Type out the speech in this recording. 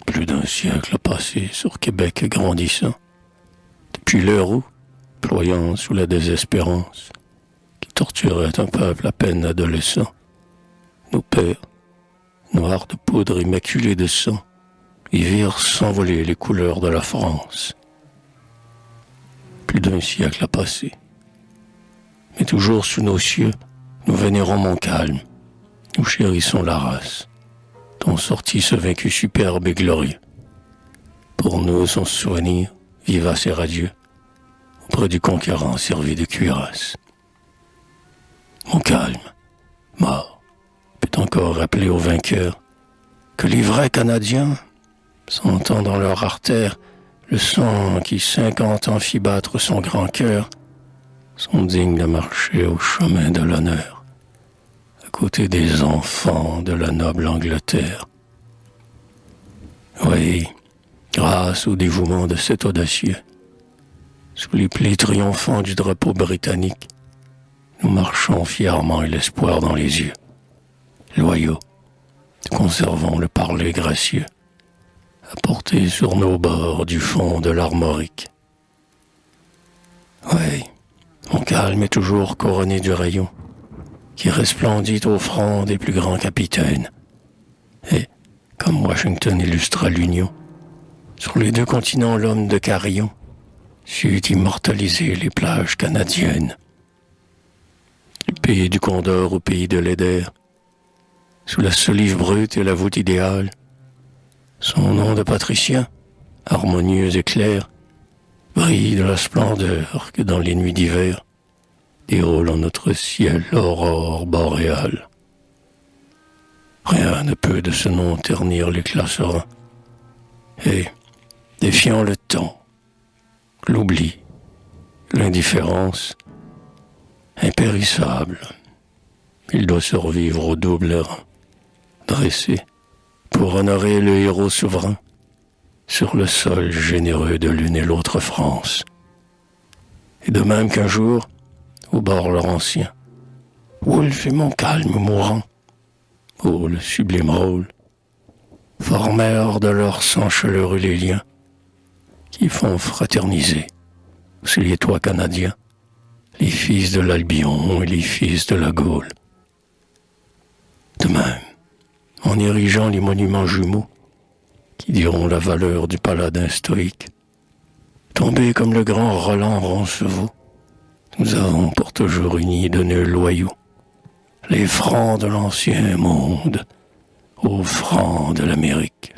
Plus d'un siècle a passé sur Québec grandissant, depuis l'heure où, ployant sous la désespérance, qui torturait un peuple à peine adolescent, nos pères, noirs de poudre immaculés de sang, y virent s'envoler les couleurs de la France. Plus d'un siècle a passé, mais toujours sous nos cieux, nous vénérons Montcalm, nous chérissons la race, dont sortit ce vaincu superbe et glorieux. Pour nous, son souvenir, vivace et radieux, auprès du conquérant servi de cuirasse. Montcalm, mort, peut encore rappeler aux vainqueurs que les vrais Canadiens sentant dans leur artère le sang qui 50 ans fit battre son grand cœur, sont dignes de marcher au chemin de l'honneur, à côté des enfants de la noble Angleterre. Oui, grâce au dévouement de cet audacieux, sous les plis triomphants du drapeau britannique, nous marchons fièrement et l'espoir dans les yeux. Loyaux, conservons le parler gracieux, apporté sur nos bords du fond de l'Armorique. Oui, Montcalm est toujours couronné du rayon qui resplendit au front des plus grands capitaines. Et, comme Washington illustra l'Union, sur les 2 continents l'homme de Carillon sut immortaliser les plages canadiennes. Du pays du Condor au pays de l'Eider, sous la solive brute et la voûte idéale, son nom de patricien, harmonieux et clair, brille de la splendeur que dans les nuits d'hiver déroule en notre ciel l'aurore boréale. Rien ne peut de ce nom ternir l'éclat serein. Et, défiant le temps, l'oubli, l'indifférence, impérissable, il doit survivre au double rang, dressé pour honorer le héros souverain sur le sol généreux de l'une et l'autre France. Et de même qu'un jour, au bord laurentien, Wolfe et Montcalm mourant, ô le sublime rôle, formèrent de leur sang chaleureux les liens qui font fraterniser, sous les toits canadiens, les fils de l'Albion et les fils de la Gaule. De même, en érigeant les monuments jumeaux qui diront la valeur du paladin stoïque, tombé comme le grand Roland Roncevaux, nous avons pour toujours unis de nœuds loyaux les francs de l'ancien monde aux francs de l'Amérique.